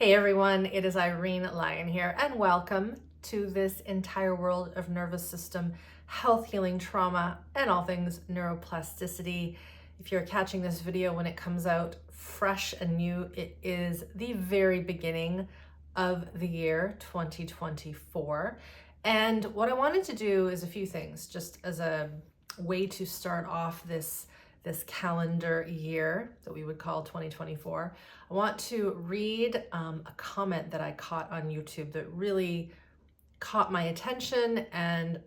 Hey everyone, it is Irene Lyon here, and welcome to this entire world of nervous system health, healing, trauma, and all things neuroplasticity. If you're catching this video when it comes out fresh and new, it is the very beginning of the year 2024. And what I wanted to do is a few things, just as a way to start off this calendar year that we would call 2024. I want to read a comment that I caught on YouTube that really caught my attention and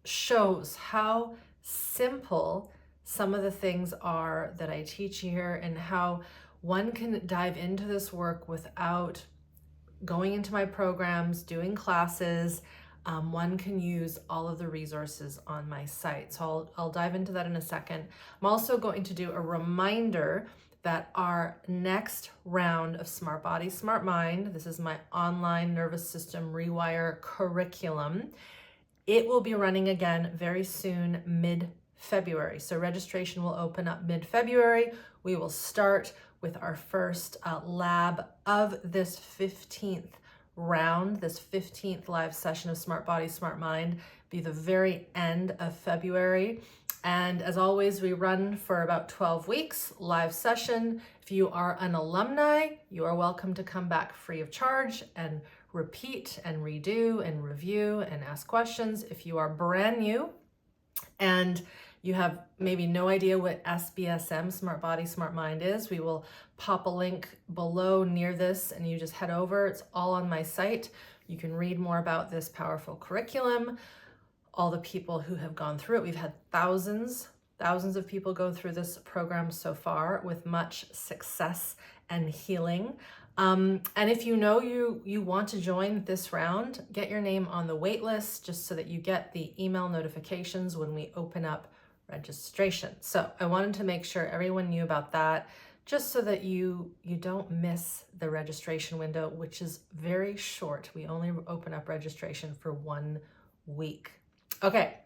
shows how simple some of the things are that I teach here and how one can dive into this work without going into my programs, doing classes. One can use all of the resources on my site. So I'll dive into that in a second. I'm also going to do a reminder that our next round of SmartBody SmartMind, this is my online nervous system rewire curriculum, it will be running again very soon, mid-February. So registration will open up mid-February. We will start with our first lab of this 15th round, this 15th live session of SmartBody SmartMind, be the very end of February. And as always, we run for about 12 weeks, live session. If you are an alumni, you are welcome to come back free of charge and repeat and redo and review and ask questions. If you are brand new and you have maybe no idea what SBSM, SmartBody SmartMind is, we will pop a link below near this and you just head over. It's all on my site. You can read more about this powerful curriculum, all the people who have gone through it. We've had thousands of people go through this program so far with much success and healing. And if you know you want to join this round, get your name on the wait list just so that you get the email notifications when we open up registration. So I wanted to make sure everyone knew about that, just so that you don't miss the registration window, which is very short. We only open up registration for 1 week. Okay,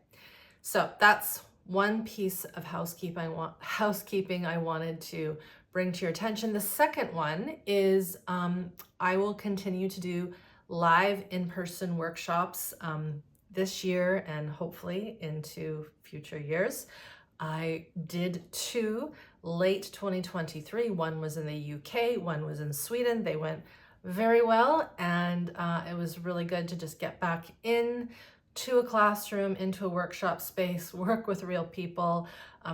so that's one piece of housekeeping I wanted to bring to your attention. The second one is I will continue to do live in-person workshops this year and hopefully into future years. I did 2 late 2023. One was in the UK, one was in Sweden. They went very well, and it was really good to just get back in to a classroom, into a workshop space, work with real people.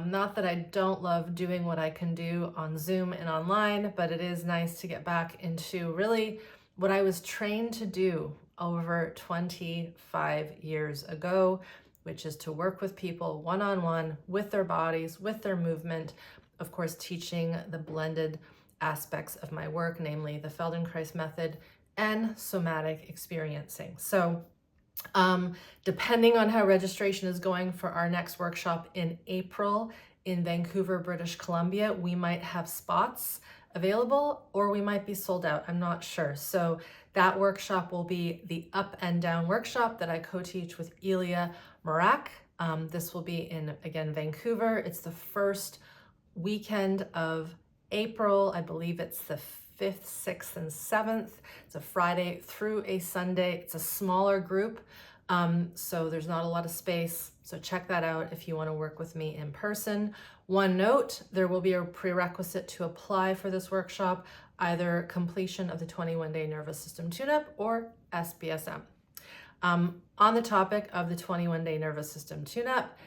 Not that I don't love doing what I can do on Zoom and online, but it is nice to get back into really what I was trained to do over 25 years ago, which is to work with people one-on-one, with their bodies, with their movement, of course, teaching the blended aspects of my work, namely the Feldenkrais method and somatic experiencing. So depending on how registration is going for our next workshop in April in Vancouver, British Columbia, we might have spots available or we might be sold out. I'm not sure. So that workshop will be the up and down workshop that I co-teach with Elia Mrak. This will be in, again, Vancouver. It's the first weekend of April. I believe it's the 5th, 6th, and 7th. It's a Friday through a Sunday. It's a smaller group, so there's not a lot of space. So check that out if you want to work with me in person. One note, there will be a prerequisite to apply for this workshop, either completion of the 21-day nervous system tune-up or SBSM. On the topic of the 21-day nervous system tune-up,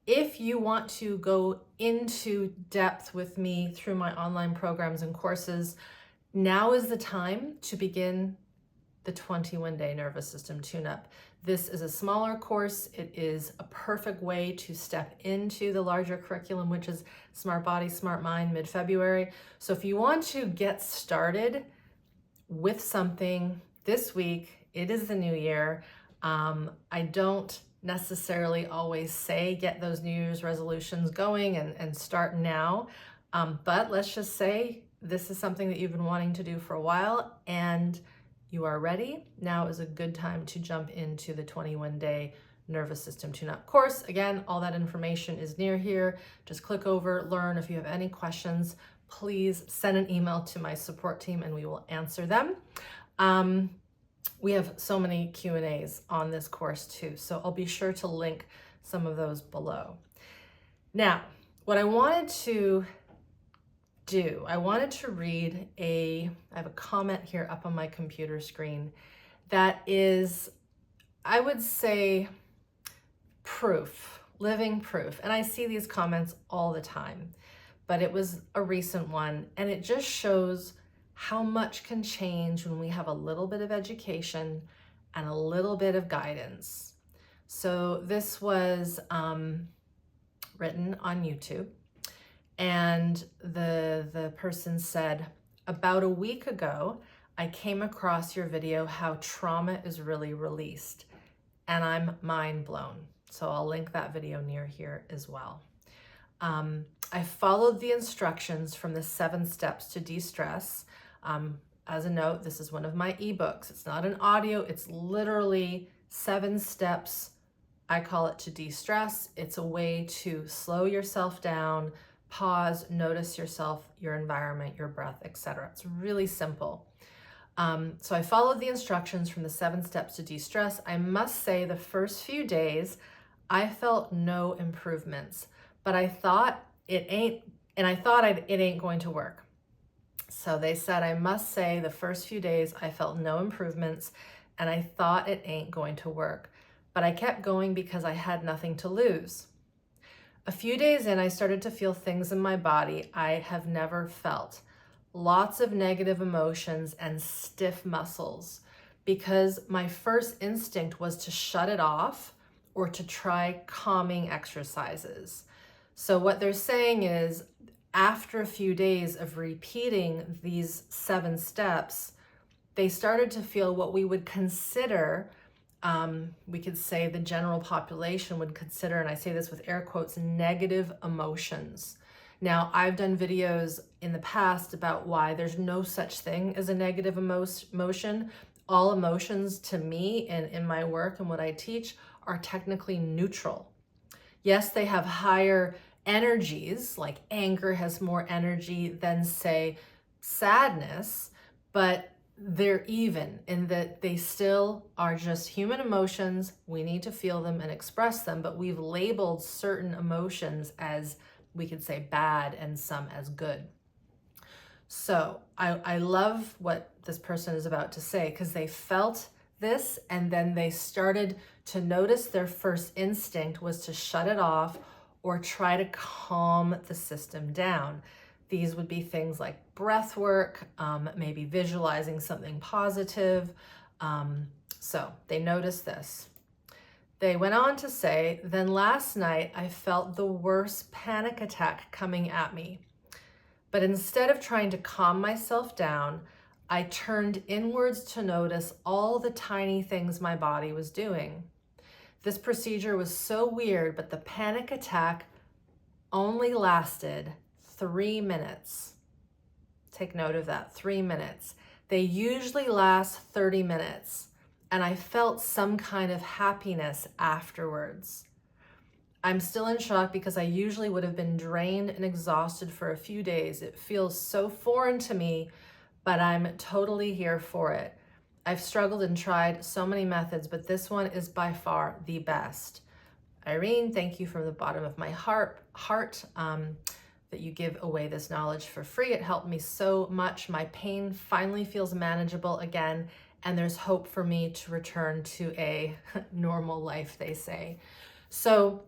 if you want to go into depth with me through my online programs and courses, now is the time to begin the 21-day nervous system tune-up. This is a smaller course. It is a perfect way to step into the larger curriculum, which is SmartBody SmartMind mid-February. So if you want to get started with something this week, it is the new year. I don't necessarily always say get those New Year's resolutions going and start now, but let's just say this is something that you've been wanting to do for a while and you are ready. Now is a good time to jump into the 21-day nervous system tune-up course. Again, all that information is near here. Just click over, learn. If you have any questions, please send an email to my support team and we will answer them. We have so many Q&As on this course too, so I'll be sure to link some of those below. Now, what I wanted to do, I wanted to read I have a comment here up on my computer screen that is, I would say, proof, living proof. And I see these comments all the time, but it was a recent one, and it just shows how much can change when we have a little bit of education and a little bit of guidance. So this was written on YouTube, and the person said, about a week ago, I came across your video, How Trauma is Really Released, and I'm mind blown. So I'll link that video near here as well. I followed the instructions from the 7 steps to de-stress. As a note, this is one of my ebooks. It's not an audio, it's literally 7 steps. I call it to de-stress. It's a way to slow yourself down, pause, notice yourself, your environment, your breath, etc. It's really simple. So I followed the instructions from the 7 steps to de-stress. I must say the first few days, I felt no improvements, but I thought it ain't going to work. So they said, I must say the first few days I felt no improvements and I thought it ain't going to work, but I kept going because I had nothing to lose. A few days in, I started to feel things in my body I have never felt. Lots of negative emotions and stiff muscles, because my first instinct was to shut it off or to try calming exercises. So what they're saying is, after a few days of repeating these 7 steps, they started to feel what we would consider, we could say the general population would consider, and I say this with air quotes, negative emotions. Now, I've done videos in the past about why there's no such thing as a negative emotion. All emotions, to me, and in my work and what I teach, are technically neutral. Yes, they have higher energies, like anger has more energy than, say, sadness, but they're even in that they still are just human emotions. We need to feel them and express them, but we've labeled certain emotions as, we could say, bad and some as good. So I love what this person is about to say, because they felt this and then they started to notice their first instinct was to shut it off or try to calm the system down. These would be things like breath work, maybe visualizing something positive. So they noticed this. They went on to say, then last night I felt the worst panic attack coming at me. But instead of trying to calm myself down, I turned inwards to notice all the tiny things my body was doing. This procedure was so weird, but the panic attack only lasted 3 minutes. Take note of that, 3 minutes. They usually last 30 minutes, and I felt some kind of happiness afterwards. I'm still in shock because I usually would have been drained and exhausted for a few days. It feels so foreign to me, but I'm totally here for it. I've struggled and tried so many methods, but this one is by far the best. Irene, thank you from the bottom of my heart that you give away this knowledge for free. It helped me so much. My pain finally feels manageable again, and there's hope for me to return to a normal life, they say. So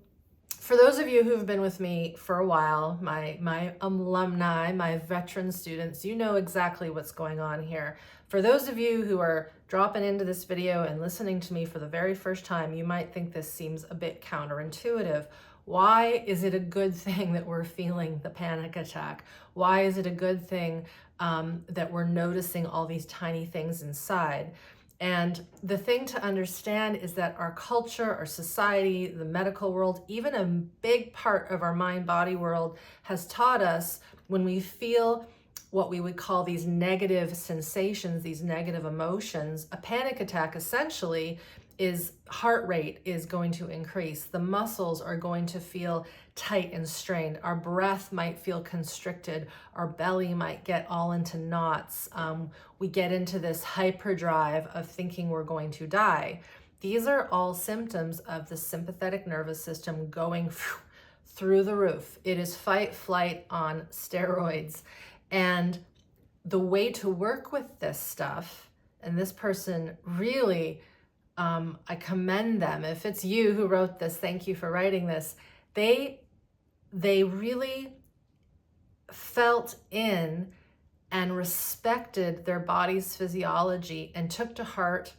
for those of you who've been with me for a while, my alumni, my veteran students, you know exactly what's going on here. For those of you who are dropping into this video and listening to me for the very first time, you might think this seems a bit counterintuitive. Why is it a good thing that we're feeling the panic attack? Why is it a good thing that we're noticing all these tiny things inside? And the thing to understand is that our culture, our society, the medical world, even a big part of our mind-body world has taught us when we feel what we would call these negative sensations, these negative emotions, a panic attack essentially heart rate is going to increase. The muscles are going to feel tight and strained. Our breath might feel constricted. Our belly might get all into knots. We get into this hyperdrive of thinking we're going to die. These are all symptoms of the sympathetic nervous system going through the roof. It is fight, flight on steroids. And the way to work with this stuff, and this person really, I commend them. If it's you who wrote this, thank you for writing this. They really felt in and respected their body's physiology and took to heart,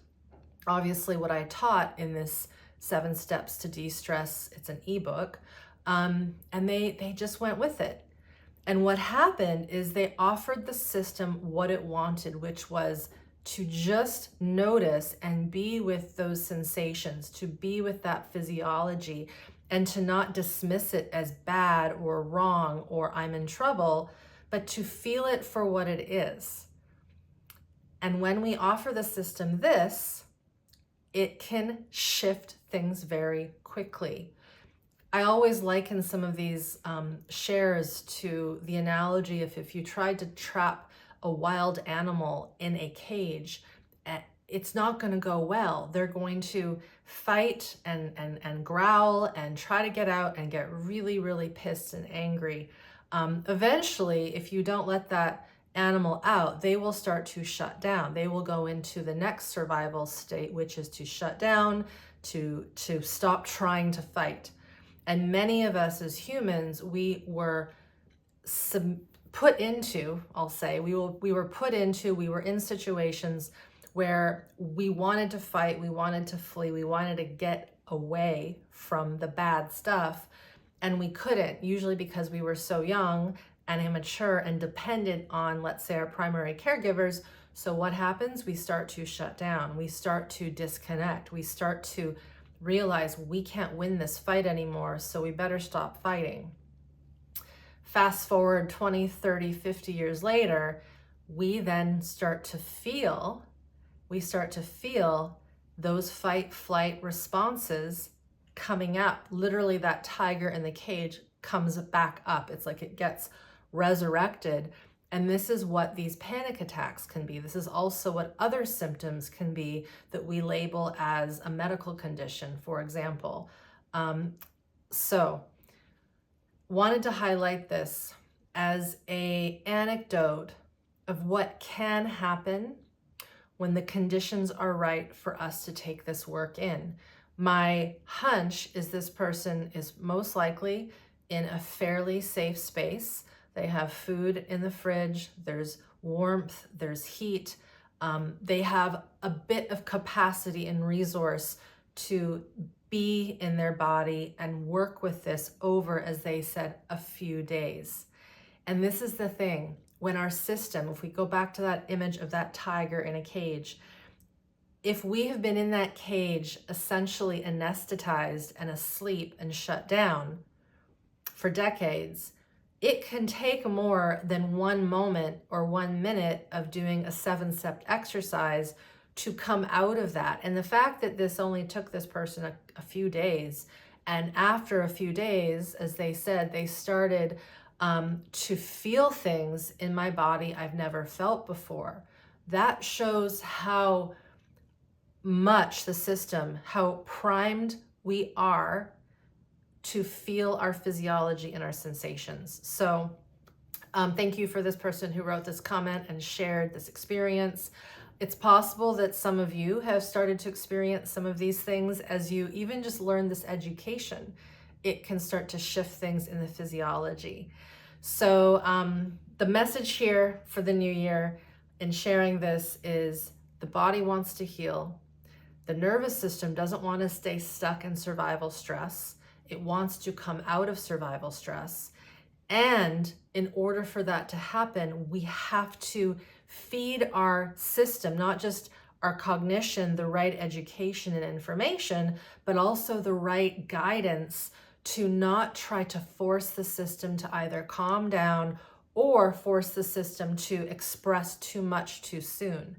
obviously, what I taught in this 7 Steps to De-Stress. It's an ebook. And they just went with it. And what happened is they offered the system what it wanted, which was to just notice and be with those sensations, to be with that physiology, and to not dismiss it as bad or wrong or I'm in trouble, but to feel it for what it is. And when we offer the system this, it can shift things very quickly. I always liken some of these shares to the analogy of if you tried to trap a wild animal in a cage, it's not going to go well. They're going to fight and growl and try to get out and get really, really pissed and angry. Eventually, if you don't let that animal out, they will start to shut down. They will go into the next survival state, which is to shut down, to stop trying to fight. And many of us as humans, we were put into, we were in situations where we wanted to fight, we wanted to flee, we wanted to get away from the bad stuff, and we couldn't, usually because we were so young and immature and dependent on, let's say, our primary caregivers. So what happens? We start to shut down, we start to disconnect, we start to realize we can't win this fight anymore, so we better stop fighting. Fast forward 20, 30, 50 years later, we then start to feel those fight, flight responses coming up. Literally, that tiger in the cage comes back up. It's like it gets resurrected. And this is what these panic attacks can be. This is also what other symptoms can be that we label as a medical condition, for example. So wanted to highlight this as an anecdote of what can happen when the conditions are right for us to take this work in. My hunch is this person is most likely in a fairly safe space. They have food in the fridge, there's warmth, there's heat. They have a bit of capacity and resource to be in their body and work with this over, as they said, a few days. And this is the thing, when our system, if we go back to that image of that tiger in a cage, if we have been in that cage essentially anesthetized and asleep and shut down for decades, it can take more than 1 moment or 1 minute of doing a 7-step exercise to come out of that. And the fact that this only took this person a few days, and after a few days, as they said, they started to feel things in my body I've never felt before. That shows how much the system, how primed we are to feel our physiology and our sensations. So thank you for this person who wrote this comment and shared this experience. It's possible that some of you have started to experience some of these things as you even just learn this education. It can start to shift things in the physiology. So the message here for the new year in sharing this is the body wants to heal. The nervous system doesn't want to stay stuck in survival stress. It wants to come out of survival stress. And in order for that to happen, we have to feed our system, not just our cognition, the right education and information, but also the right guidance to not try to force the system to either calm down or force the system to express too much too soon.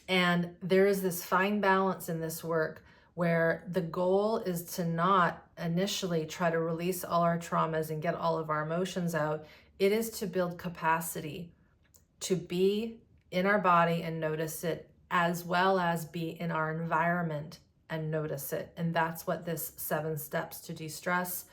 And there is this fine balance in this work where the goal is to not initially try to release all our traumas and get all of our emotions out. It is to build capacity to be in our body and notice it, as well as be in our environment and notice it. And that's what this 7 steps to de-stress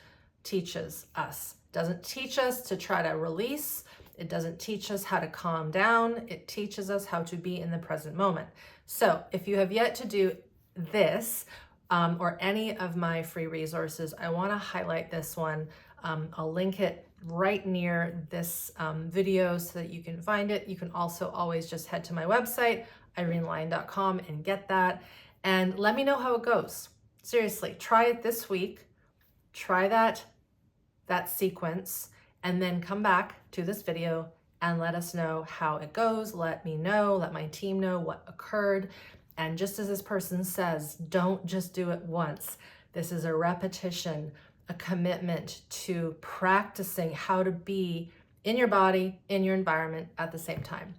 teaches us. It doesn't teach us to try to release. It doesn't teach us how to calm down. It teaches us how to be in the present moment. So if you have yet to do this or any of my free resources, I want to highlight this one. I'll link it right near this video so that you can find it. You can also always just head to my website, irenelyon.com, and get that. And let me know how it goes. Seriously, try it this week. Try that sequence, and then come back to this video and let us know how it goes. Let me know, let my team know what occurred. And just as this person says, don't just do it once. This is a repetition, a commitment to practicing how to be in your body, in your environment at the same time.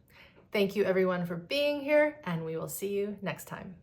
Thank you everyone for being here, and we will see you next time.